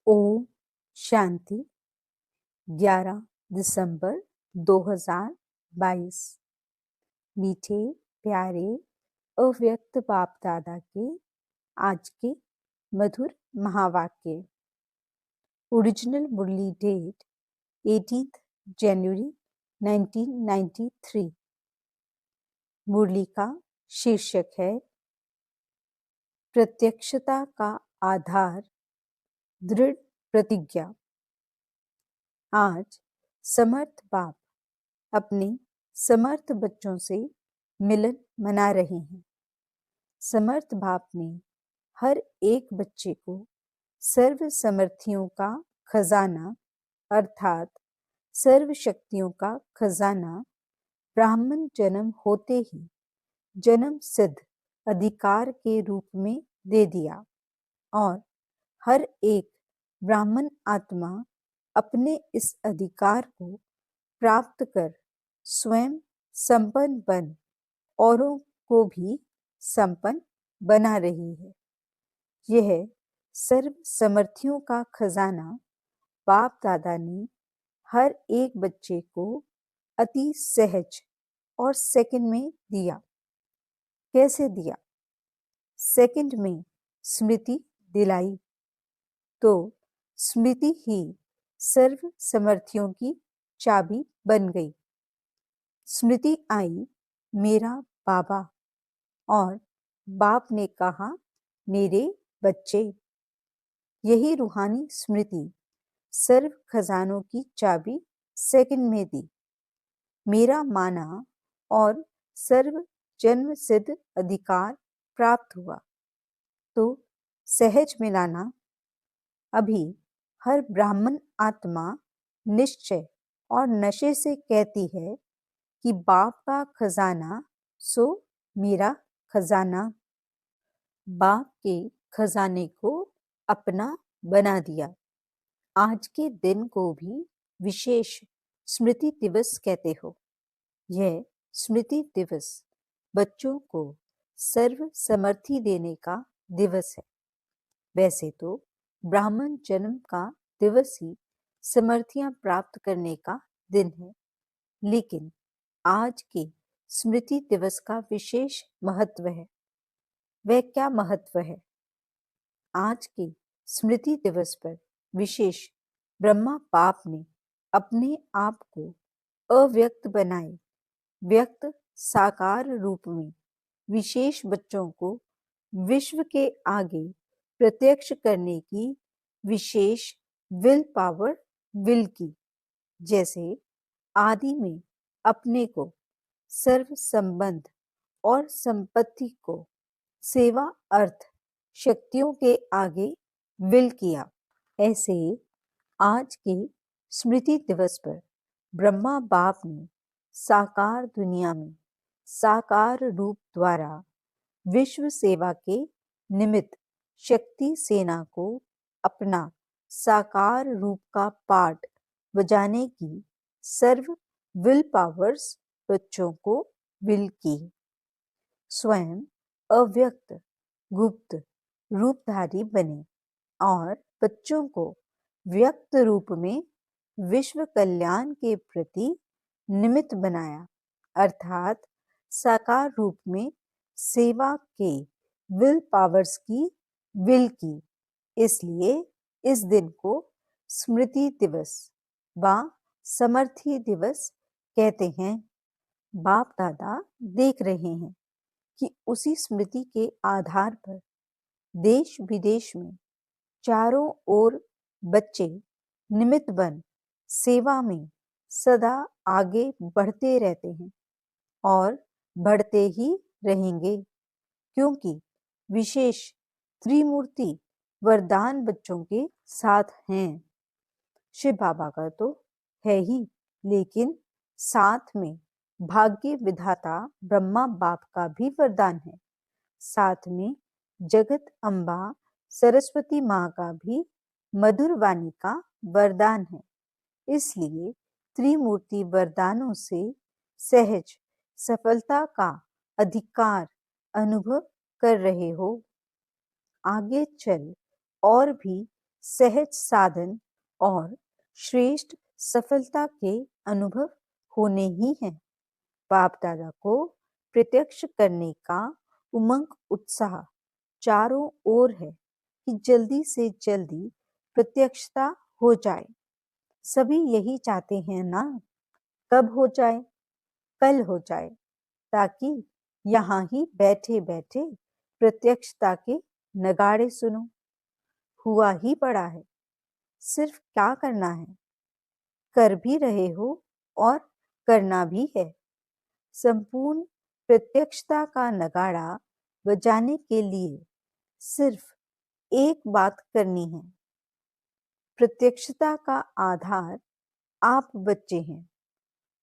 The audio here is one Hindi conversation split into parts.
ओम शांति 11 दिसंबर 2022। मीठे प्यारे अव्यक्त बाप दादा के आज के मधुर महावाक्य। ओरिजिनल मुरली डेट 18 जनवरी 1993। मुरली का शीर्षक है प्रत्यक्षता का आधार, दृढ़ प्रतिज्ञा। आज समर्थ बाप अपने समर्थ बच्चों से मिलन मना रहे हैं। समर्थ बाप ने हर एक बच्चे को सर्व समर्थियों का खजाना अर्थात सर्व शक्तियों का खजाना ब्राह्मण जन्म होते ही जन्म सिद्ध अधिकार के रूप में दे दिया और हर एक ब्राह्मण आत्मा अपने इस अधिकार को प्राप्त कर स्वयं संपन्न बन औरों को भी संपन्न बना रही है। यह सर्व समर्थियों का खजाना बाप दादा ने हर एक बच्चे को अति सहज और सेकंड में दिया। कैसे दिया? सेकंड में स्मृति दिलाई तो स्मृति ही सर्व समर्थियों की चाबी बन गई। स्मृति आई मेरा बाबा और बाप ने कहा मेरे बच्चे। यही रूहानी स्मृति सर्व खजानों की चाबी सेकंड में दी। मेरा माना और सर्व जन्म सिद्ध अधिकार प्राप्त हुआ। तो सहज मिलाना अभी हर ब्राह्मण आत्मा निश्चय और नशे से कहती है कि बाप का खजाना सो मेरा खजाना। बाप के खजाने को अपना बना दिया। आज के दिन को भी विशेष स्मृति दिवस कहते हो। यह स्मृति दिवस बच्चों को सर्व समर्थी देने का दिवस है। वैसे तो ब्राह्मण जन्म का दिवस ही समर्थियां प्राप्त करने का दिन है, लेकिन आज के स्मृति दिवस का विशेष महत्व है। वह क्या महत्व है? आज के स्मृति दिवस पर विशेष ब्रह्मा बाप ने अपने आप को अव्यक्त बनाए व्यक्त साकार रूप में विशेष बच्चों को विश्व के आगे प्रत्यक्ष करने की विशेष विल पावर विल की। जैसे आदि में अपने को सर्व संबंध और संपत्ति को सेवा अर्थ शक्तियों के आगे विल किया, ऐसे आज के स्मृति दिवस पर ब्रह्मा बाप ने साकार दुनिया में साकार रूप द्वारा विश्व सेवा के निमित्त शक्ति सेना को अपना साकार रूप का पाठ बजाने की सर्व विल पावर्स बच्चों को विल की। स्वयं अव्यक्त गुप्त रूपधारी बने और बच्चों को व्यक्त रूप में विश्व कल्याण के प्रति निमित्त बनाया, अर्थात साकार रूप में सेवा के विल पावर्स की विल की। इसलिए इस दिन को स्मृति दिवस व समर्थी दिवस कहते हैं। बाप दादा देख रहे हैं कि उसी स्मृति के आधार पर देश विदेश में चारों ओर बच्चे निमित्त बन सेवा में सदा आगे बढ़ते रहते हैं और बढ़ते ही रहेंगे, क्योंकि विशेष त्रिमूर्ति वरदान बच्चों के साथ हैं। शिव बाबा का तो है ही, लेकिन साथ में भाग्य विधाता ब्रह्मा बाप का भी वरदान है। साथ में जगत अम्बा सरस्वती माँ का भी मधुर वाणी का वरदान है। इसलिए त्रिमूर्ति वरदानों से सहज सफलता का अधिकार अनुभव कर रहे हो। आगे चल और भी सहज साधन और श्रेष्ठ सफलता के अनुभव होने ही हैं। बाप दादा को प्रत्यक्ष करने का उमंग उत्साह चारों ओर है कि जल्दी से जल्दी प्रत्यक्षता हो जाए। सभी यही चाहते हैं ना? कब हो जाए? कल हो जाए, ताकि यहाँ ही बैठे बैठे प्रत्यक्षता के नगाड़े सुनो। हुआ ही पड़ा है, सिर्फ क्या करना है? कर भी रहे हो और करना भी है। संपूर्ण प्रत्यक्षता का नगाड़ा बजाने के लिए सिर्फ एक बात करनी है। प्रत्यक्षता का आधार आप बच्चे हैं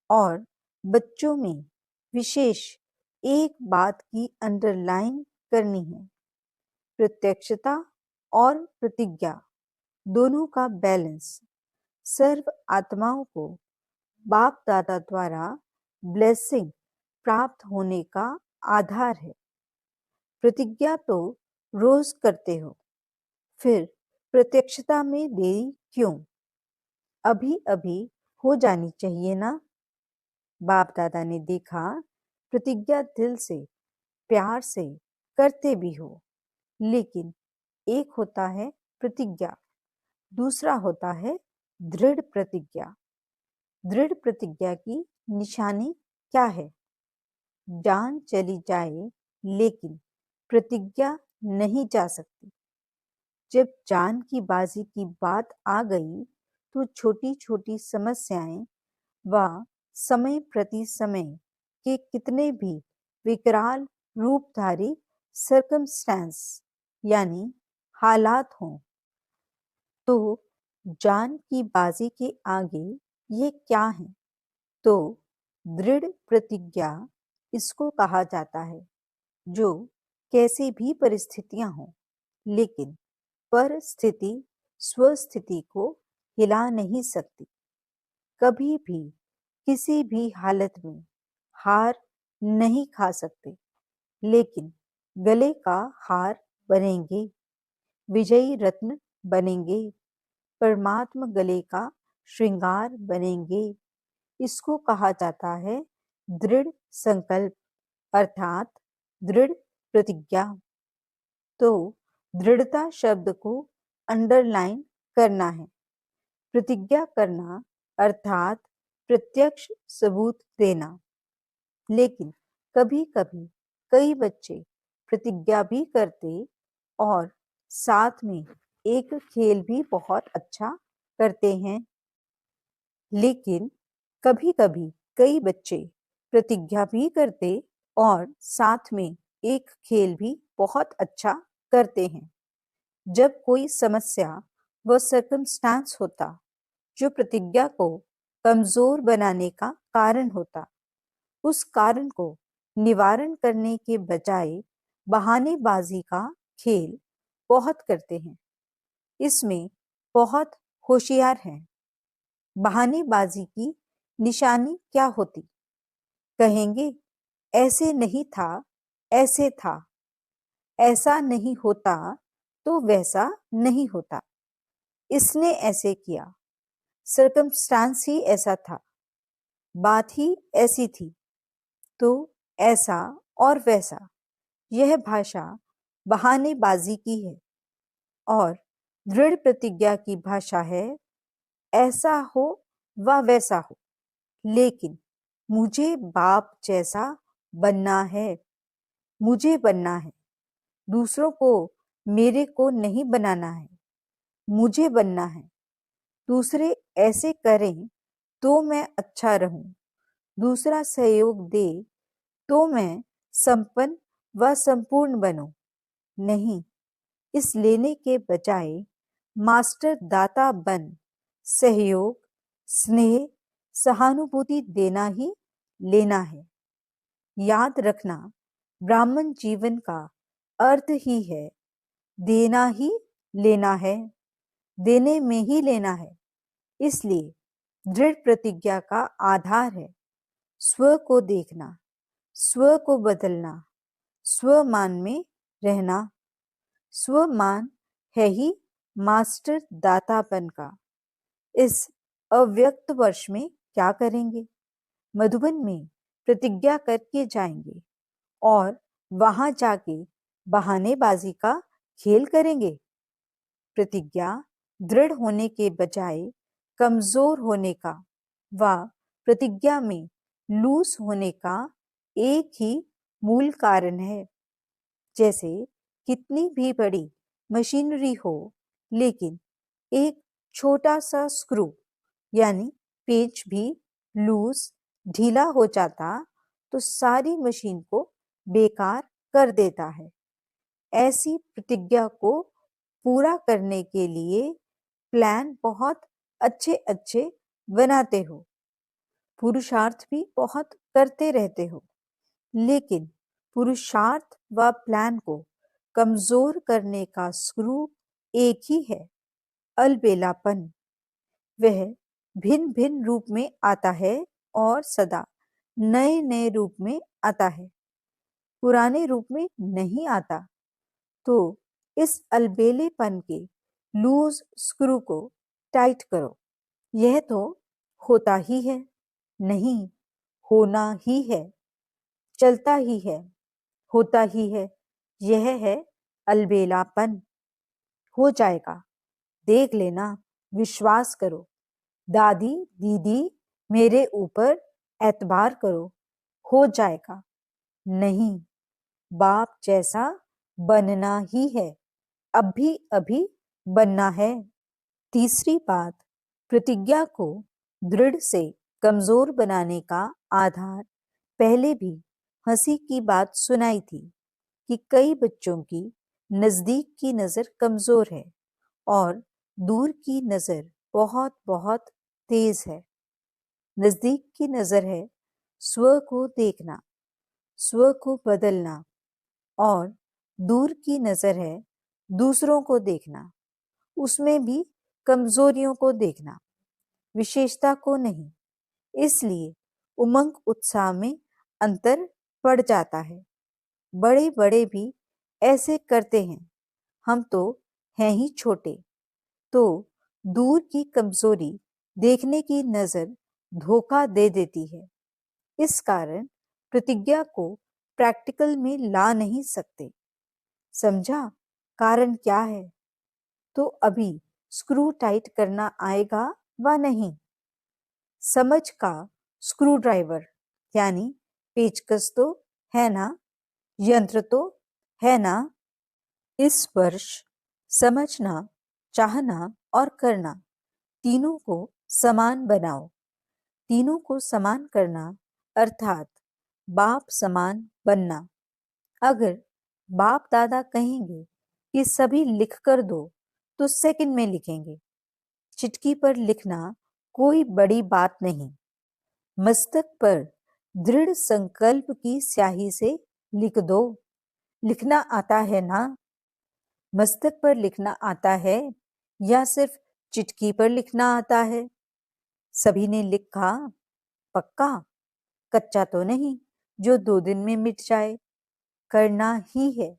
और बच्चों में विशेष एक बात की अंडरलाइन करनी है। प्रत्यक्षता और प्रतिज्ञा दोनों का बैलेंस सर्व आत्माओं को बाप दादा द्वारा ब्लेसिंग प्राप्त होने का आधार है। प्रतिज्ञा तो रोज करते हो, फिर प्रत्यक्षता में देरी क्यों? अभी अभी हो जानी चाहिए ना? बाप दादा ने देखा प्रतिज्ञा दिल से प्यार से करते भी हो, लेकिन एक होता है प्रतिज्ञा, दूसरा होता है दृढ़ प्रतिज्ञा। दृढ़ प्रतिज्ञा की निशानी क्या है? जान चली जाए लेकिन प्रतिज्ञा नहीं जा सकती। जब जान की बाजी की बात आ गई तो छोटी छोटी समस्याएं व समय प्रति समय के कितने भी विकराल रूपधारी सर्कमस्टेंस यानी हालात हों, तो जान की बाजी के आगे ये क्या है? तो दृढ़ प्रतिज्ञा इसको कहा जाता है, जो कैसी भी परिस्थितियां हों, लेकिन परिस्थिति स्वस्थिति को हिला नहीं सकती। कभी भी किसी भी हालत में हार नहीं खा सकते, लेकिन गले का हार बनेंगे, विजयी रत्न बनेंगे, परमात्मा गले का श्रृंगार बनेंगे। इसको कहा जाता है दृढ़ संकल्प अर्थात दृढ़ प्रतिज्ञा। तो दृढ़ता शब्द को अंडरलाइन करना है। प्रतिज्ञा करना अर्थात प्रत्यक्ष सबूत देना। लेकिन कभी कभी कई बच्चे प्रतिज्ञा भी करते और साथ में एक खेल भी बहुत अच्छा करते हैं। लेकिन कभी कभी कई बच्चे प्रतिज्ञा भी करते और साथ में एक खेल भी बहुत अच्छा करते हैं। जब कोई समस्या व सर्कमस्टांस होता जो प्रतिज्ञा को कमजोर बनाने का कारण होता, उस कारण को निवारण करने के बजाय बहानेबाजी का खेल बहुत करते हैं। इसमें बहुत होशियार हैं। बहानेबाजी की निशानी क्या होती? कहेंगे ऐसे नहीं था, ऐसे था, ऐसा नहीं होता तो वैसा नहीं होता, इसने ऐसे किया, सर्कमस्टांस ही ऐसा था, बात ही ऐसी थी, तो ऐसा और वैसा। यह भाषा बहानेबाजी की है और दृढ़ प्रतिज्ञा की भाषा है ऐसा हो व वैसा हो, लेकिन मुझे बाप जैसा बनना है, मुझे बनना है, दूसरों को मेरे को नहीं बनाना है, मुझे बनना है। दूसरे ऐसे करें तो मैं अच्छा रहूं, दूसरा सहयोग दे तो मैं संपन्न व संपूर्ण बनूं। नहीं, इस लेने के बजाय मास्टर दाता बन सहयोग, स्नेह, सहानुभूति देना ही लेना है। याद रखना, ब्राह्मण जीवन का अर्थ ही है देना ही लेना है, देने में ही लेना है। इसलिए दृढ़ प्रतिज्ञा का आधार है स्व को देखना, स्व को बदलना, स्वमान में रहना। स्वमान है ही मास्टर दातापन का। इस अव्यक्त वर्ष में क्या करेंगे? मधुबन में प्रतिज्ञा करके जाएंगे और वहां जाके बहानेबाजी का खेल करेंगे। प्रतिज्ञा दृढ़ होने के बजाय कमजोर होने का व प्रतिज्ञा में लूस होने का एक ही मूल कारण है। जैसे कितनी भी बड़ी मशीनरी हो, लेकिन एक छोटा सा स्क्रू यानी पेंच भी लूज ढीला हो जाता तो सारी मशीन को बेकार कर देता है। ऐसी प्रतिज्ञा को पूरा करने के लिए प्लान बहुत अच्छे अच्छे बनाते हो, पुरुषार्थ भी बहुत करते रहते हो, लेकिन पुरुषार्थ व प्लान को कमजोर करने का स्क्रू एक ही है, अलबेलापन। वह भिन्न भिन्न रूप में आता है और सदा नए नए रूप में आता है, पुराने रूप में नहीं आता। तो इस अलबेलेपन के लूज स्क्रू को टाइट करो। यह तो होता ही है, नहीं, होना ही है, चलता ही है, होता ही है। यह है अलबेलापन। हो जाएगा, देख लेना, विश्वास करो। दादी दीदी मेरे ऊपर एतबार करो, हो जाएगा। नहीं, बाप जैसा बनना ही है, अभी अभी बनना है। तीसरी बात, प्रतिज्ञा को दृढ़ से कमजोर बनाने का आधार पहले भी हंसी की बात सुनाई थी कि कई बच्चों की नजदीक की नजर कमजोर है और दूर की नजर बहुत बहुत तेज है। नजदीक की नजर है स्व को देखना, स्व को बदलना, और दूर की नजर है दूसरों को देखना, उसमें भी कमजोरियों को देखना, विशेषता को नहीं। इसलिए उमंग उत्साह में अंतर पड़ जाता है। बड़े बड़े भी ऐसे करते हैं, हम तो हैं ही छोटे। तो दूर की कमजोरी देखने की नजर धोखा दे देती है। इस कारण प्रतिज्ञा को प्रैक्टिकल में ला नहीं सकते। समझा कारण क्या है? तो अभी स्क्रू टाइट करना आएगा व नहीं? समझ का स्क्रू ड्राइवर यानी पेचकस तो है ना, यंत्र तो है ना। इस वर्ष समझना, चाहना और करना तीनों को समान बनाओ। तीनों को समान करना अर्थात बाप समान बनना। अगर बाप दादा कहेंगे कि सभी लिख कर दो तो सेकंड में लिखेंगे। चिटकी पर लिखना कोई बड़ी बात नहीं। मस्तक पर दृढ़ संकल्प की स्याही से लिख दो। लिखना आता है ना? मस्तक पर लिखना आता है या सिर्फ चिटकी पर लिखना आता है? सभी ने लिखा, पक्का? कच्चा तो नहीं जो 2 दिन में मिट जाए। करना ही है,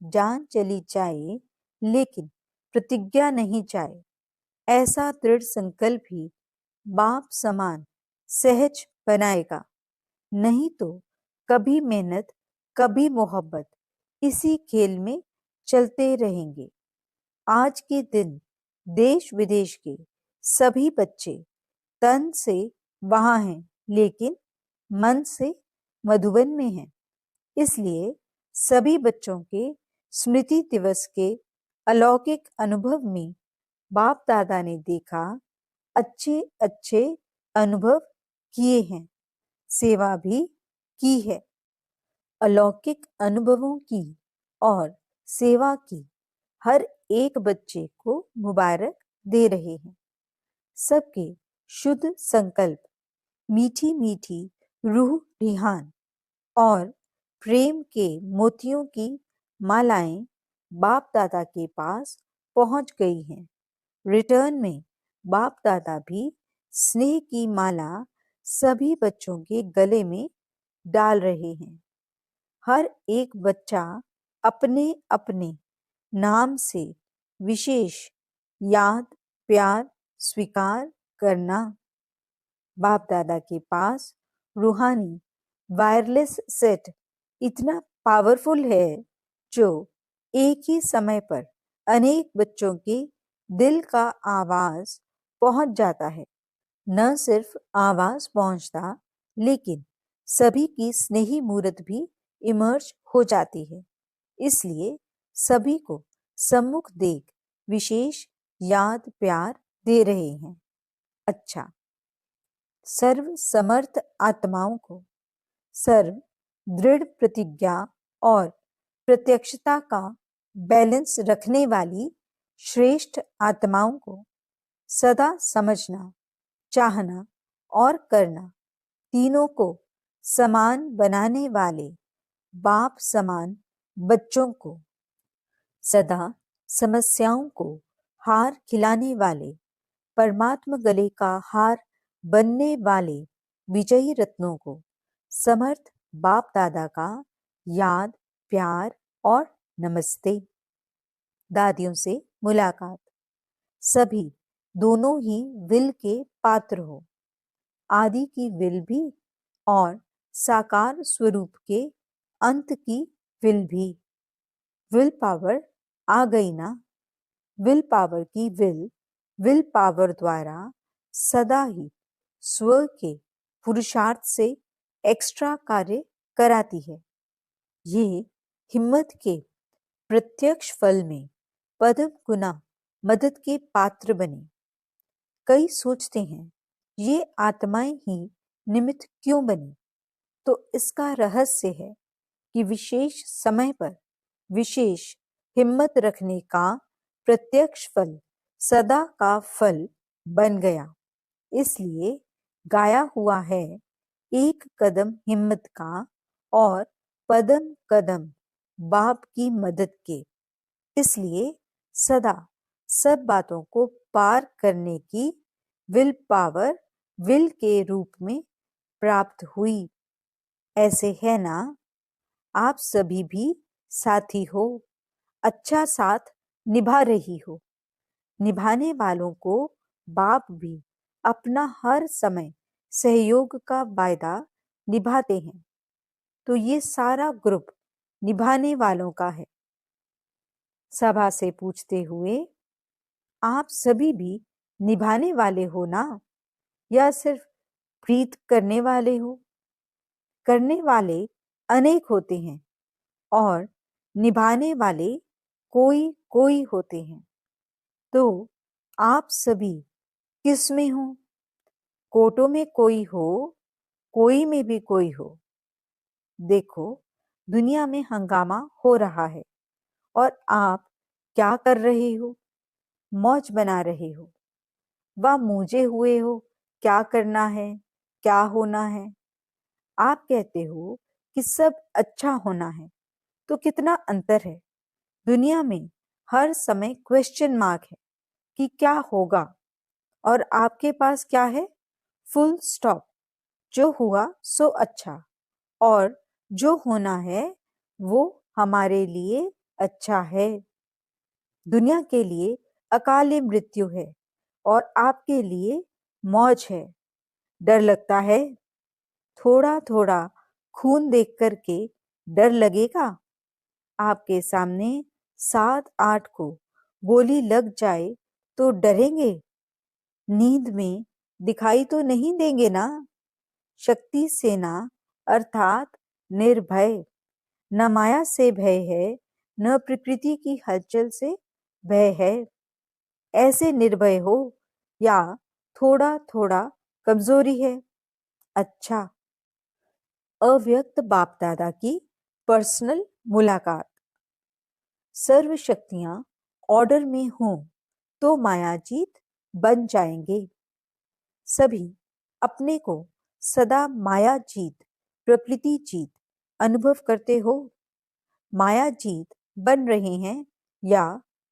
जान चली जाए लेकिन प्रतिज्ञा नहीं जाए। ऐसा दृढ़ संकल्प ही बाप समान सहज बनाएगा। नहीं तो कभी मेहनत कभी मोहब्बत इसी खेल में चलते रहेंगे। आज के दिन देश विदेश के सभी बच्चे तन से वहां हैं, लेकिन मन से मधुबन में हैं। इसलिए सभी बच्चों के स्मृति दिवस के अलौकिक अनुभव में बाप दादा ने देखा, अच्छे अच्छे अनुभव किए हैं, सेवा भी की है। अलौकिक अनुभवों की और सेवा की हर एक बच्चे को मुबारक दे रहे हैं। सबके शुद्ध संकल्प, मीठी मीठी रूह रिहान और प्रेम के मोतियों की मालाएं बाप दादा के पास पहुंच गई हैं। रिटर्न में बाप दादा भी स्नेह की माला सभी बच्चों के गले में डाल रहे हैं। हर एक बच्चा अपने अपने नाम से विशेष याद, प्यार, स्वीकार करना। बाप दादा के पास रूहानी वायरलेस सेट इतना पावरफुल है जो एक ही समय पर अनेक बच्चों के दिल का आवाज पहुंच जाता है। न सिर्फ आवाज पहुंचता, लेकिन सभी की स्नेही मूर्त भी इमर्ज हो जाती है। इसलिए सभी को सम्मुख देख विशेष याद प्यार दे रहे हैं। अच्छा, सर्व समर्थ आत्माओं को सर्व दृढ़ प्रतिज्ञा और प्रत्यक्षता का बैलेंस रखने वाली श्रेष्ठ आत्माओं को सदा समझना, चाहना और करना, तीनों को समान बनाने वाले बाप समान बच्चों को सदा समस्याओं को हार खिलाने वाले परमात्मा गले का हार बनने वाले विजयी रत्नों को समर्थ बाप दादा का याद, प्यार और नमस्ते। दादियों से मुलाकात। सभी दोनों ही विल के पात्र हो, आदि की विल भी और साकार स्वरूप के अंत की विल भी। विल पावर आ गई ना? विल पावर की विल पावर द्वारा सदा ही स्व के पुरुषार्थ से एक्स्ट्रा कार्य कराती है। ये हिम्मत के प्रत्यक्ष फल में पदम गुना मदद के पात्र बने। कई सोचते हैं ये आत्माएं ही निमित्त क्यों बनी? तो इसका रहस्य है कि विशेष समय पर विशेष हिम्मत रखने का प्रत्यक्ष फल सदा का फल बन गया। इसलिए गाया हुआ है, एक कदम हिम्मत का और पदम कदम बाप की मदद के। इसलिए सदा सब बातों को पार करने की विल पावर विल के रूप में प्राप्त हुई। ऐसे है ना? आप सभी भी साथी हो, अच्छा साथ निभा रही हो। निभाने वालों को बाप भी अपना हर समय सहयोग का वायदा निभाते हैं। तो ये सारा ग्रुप निभाने वालों का है। सभा से पूछते हुए, आप सभी भी निभाने वाले हो ना, या सिर्फ प्रीत करने वाले हो? करने वाले अनेक होते हैं और निभाने वाले कोई कोई होते हैं। तो आप सभी किस में हो? कोटों में कोई हो, कोई में भी कोई हो। देखो, दुनिया में हंगामा हो रहा है और आप क्या कर रहे हो? मौज बना रहे हो। वह मूझे हुए हो, क्या करना है, क्या होना है। आप कहते हो कि सब अच्छा होना है। तो कितना अंतर है। दुनिया में हर समय क्वेश्चन मार्क है कि क्या होगा, और आपके पास क्या है? Full stop. जो हुआ सो अच्छा, और जो होना है वो हमारे लिए अच्छा है। दुनिया के लिए अकाली मृत्यु है और आपके लिए मौज है। डर लगता है? थोड़ा थोड़ा खून देख करके डर लगेगा? आपके सामने 7-8 को गोली लग जाए तो डरेंगे? नींद में दिखाई तो नहीं देंगे ना? शक्ति सेना अर्थात निर्भय। न माया से भय है, न प्रकृति की हलचल से भय है। ऐसे निर्भय हो या थोड़ा थोड़ा कमजोरी है? अच्छा, अव्यक्त बाप दादा की पर्सनल मुलाकात। सर्व शक्तियां ऑर्डर में हों तो मायाजीत बन जाएंगे। सभी अपने को सदा माया जीत, प्रकृति जीत अनुभव करते हो। माया जीत बन रहे हैं या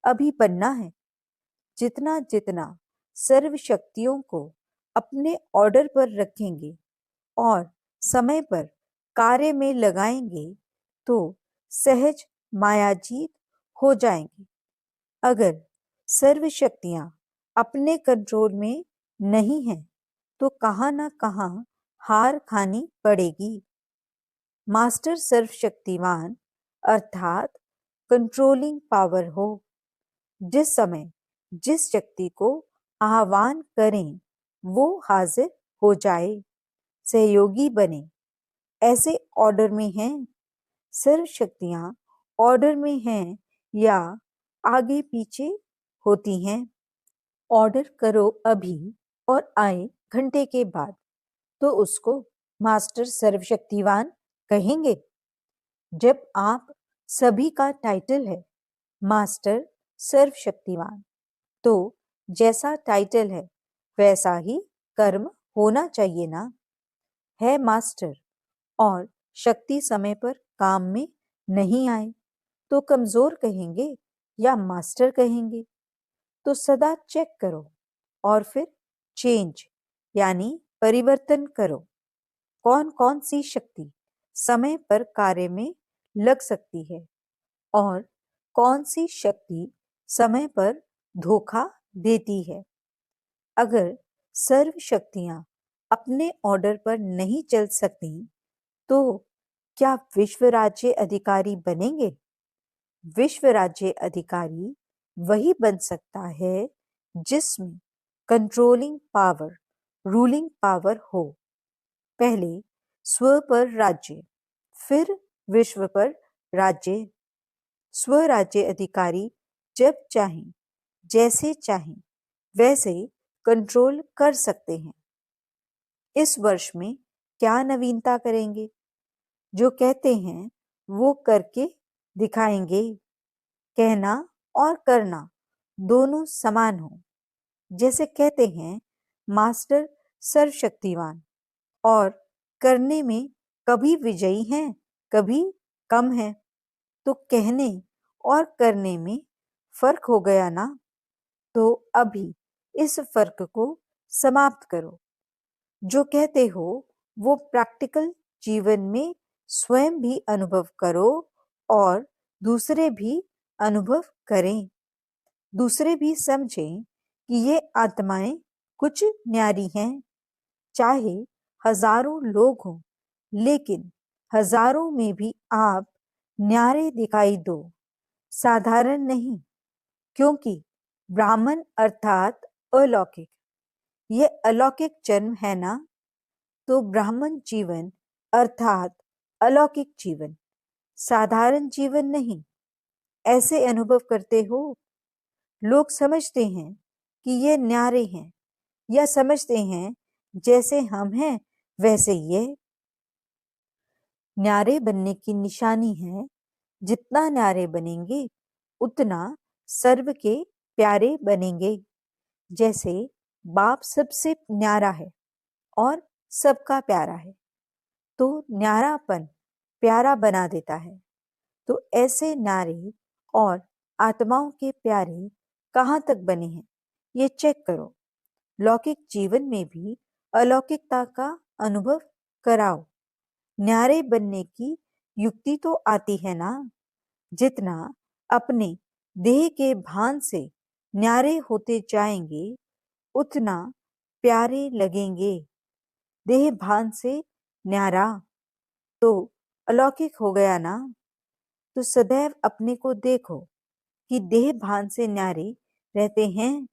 अभी बनना है? जितना जितना सर्व शक्तियों को अपने ऑर्डर पर रखेंगे और समय पर कार्य में लगाएंगे तो सहज मायाजीत हो जाएंगे। अगर सर्व शक्तियां अपने कंट्रोल में नहीं हैं तो कहां ना कहां हार खानी पड़ेगी। मास्टर सर्वशक्तिवान अर्थात कंट्रोलिंग पावर हो। जिस समय जिस शक्ति को आह्वान करें वो हाजिर हो जाए, सहयोगी बने, ऐसे ऑर्डर में हैं। सर्व शक्तियां ऑर्डर में हैं या आगे पीछे होती हैं। ऑर्डर करो अभी और आए घंटे के बाद, तो उसको मास्टर सर्वशक्तिवान कहेंगे। जब आप सभी का टाइटल है मास्टर सर्वशक्तिवान, तो जैसा टाइटल है वैसा ही कर्म होना चाहिए ना। है मास्टर और शक्ति समय पर काम में नहीं आए तो कमजोर कहेंगे या मास्टर कहेंगे। तो सदा चेक करो और फिर चेंज यानी परिवर्तन करो। कौन कौन सी शक्ति समय पर कार्य में लग सकती है और कौन सी शक्ति समय पर धोखा देती है। अगर सर्व शक्तियां अपने ऑर्डर पर नहीं चल सकती तो क्या विश्व राज्य अधिकारी बनेंगे? विश्व राज्य अधिकारी वही बन सकता है जिसमें कंट्रोलिंग पावर, रूलिंग पावर हो। पहले स्व पर राज्य, फिर विश्व पर राज्य। स्वराज्य अधिकारी जब चाहें, जैसे चाहें वैसे कंट्रोल कर सकते हैं। इस वर्ष में क्या नवीनता करेंगे? जो कहते हैं वो करके दिखाएंगे। कहना और करना दोनों समान हो। जैसे कहते हैं मास्टर सर्वशक्तिवान और करने में कभी विजयी हैं, कभी कम है, तो कहने और करने में फर्क हो गया ना। तो अभी इस फर्क को समाप्त करो। जो कहते हो वो प्रैक्टिकल जीवन में स्वयं भी अनुभव करो और दूसरे भी अनुभव करें। दूसरे भी समझें कि ये आत्माएं कुछ न्यारी हैं। चाहे हजारों लोग हों, लेकिन हजारों में भी आप न्यारे दिखाई दो, साधारण नहीं। क्योंकि ब्राह्मण अर्थात अलौकिक, ये अलौकिक जन्म है ना। तो ब्राह्मण जीवन अर्थात अलौकिक जीवन, साधारण जीवन नहीं। ऐसे अनुभव करते हो। लोग समझते हैं कि ये न्यारे हैं या समझते हैं जैसे हम हैं वैसे ये। न्यारे बनने की निशानी है, जितना न्यारे बनेंगे उतना सर्व के प्यारे बनेंगे। जैसे बाप सबसे न्यारा है और सबका प्यारा है, तो न्यारापन प्यारा बना देता है। तो ऐसे न्यारे और आत्माओं के प्यारे कहाँ तक बने हैं ये चेक करो। लौकिक जीवन में भी अलौकिकता का अनुभव कराओ। न्यारे बनने की युक्ति तो आती है ना। जितना अपने देह के भान से न्यारे होते जाएंगे उतना प्यारे लगेंगे। देह भान से न्यारा तो अलौकिक हो गया ना। तो सदैव अपने को देखो कि देह भान से न्यारे रहते हैं।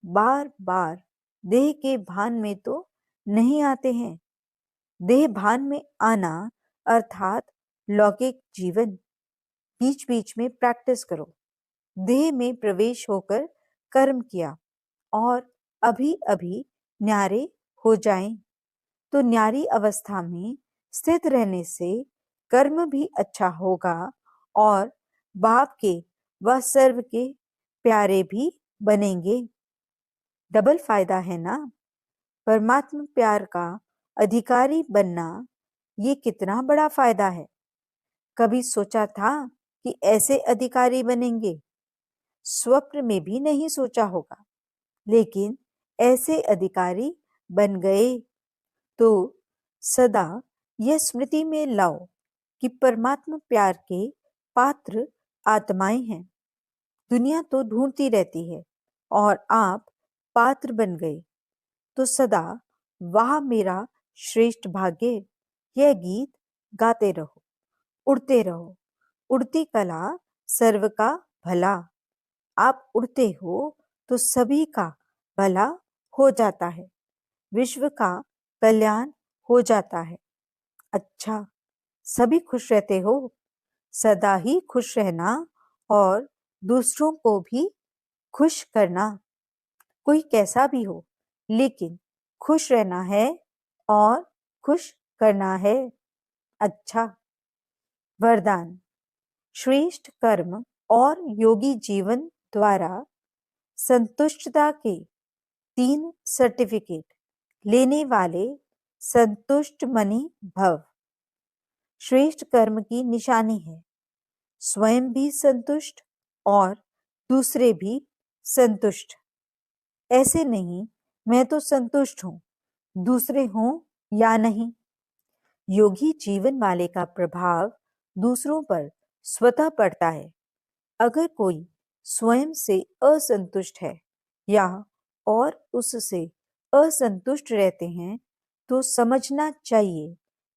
बार बार देह के भान में तो नहीं आते हैं। देह भान में आना अर्थात लौकिक जीवन। बीच बीच में प्रैक्टिस करो। देह में प्रवेश होकर कर्म किया और अभी अभी न्यारे हो जाएं, तो न्यारी अवस्था में स्थित रहने से कर्म भी अच्छा होगा और बाप के व सर्व के प्यारे भी बनेंगे। डबल फायदा है ना। परमात्मा प्यार का अधिकारी बनना ये कितना बड़ा फायदा है। कभी सोचा था कि ऐसे अधिकारी बनेंगे? स्वप्न में भी नहीं सोचा होगा, लेकिन ऐसे अधिकारी बन गए। तो सदा यह स्मृति में लाओ कि परमात्मा प्यार के पात्र आत्माएं हैं। दुनिया तो ढूंढती रहती है और आप पात्र बन गए, तो सदा वाह मेरा श्रेष्ठ भाग्य, यह गीत गाते रहो, उड़ते रहो। उड़ती कला सर्व का भला। आप उड़ते हो तो सभी का भला हो जाता है, विश्व का कल्याण हो जाता है। अच्छा, सभी खुश रहते हो? सदा ही खुश रहना और दूसरों को भी खुश करना। कोई कैसा भी हो, लेकिन खुश रहना है और खुश करना है। अच्छा, वरदान। श्रेष्ठ कर्म और योगी जीवन द्वारा संतुष्टता के 3 सर्टिफिकेट लेने वाले संतुष्ट मणि भव। श्रेष्ठ कर्म की निशानी है स्वयं भी संतुष्ट और दूसरे भी संतुष्ट। ऐसे नहीं मैं तो संतुष्ट हूं, दूसरे हों या नहीं। योगी जीवन वाले का प्रभाव दूसरों पर स्वतः पड़ता है। अगर कोई स्वयं से असंतुष्ट है या और उससे असंतुष्ट रहते हैं, तो समझना चाहिए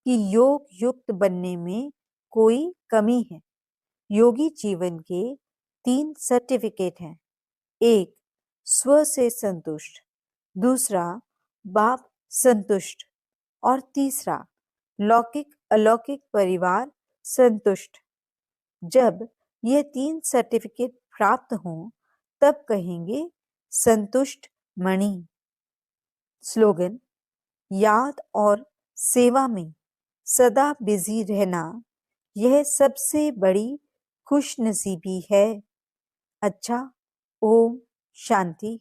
कि योग युक्त बनने में कोई कमी है। योगी जीवन के 3 सर्टिफिकेट हैं। एक, स्व से संतुष्ट, दूसरा बाप संतुष्ट और तीसरा लौकिक अलौकिक परिवार संतुष्ट। जब ये 3 सर्टिफिकेट प्राप्त हों, तब कहेंगे संतुष्ट मणि। स्लोगन। याद और सेवा में सदा बिजी रहना, यह सबसे बड़ी खुशनसीबी है। अच्छा, ओम शांति।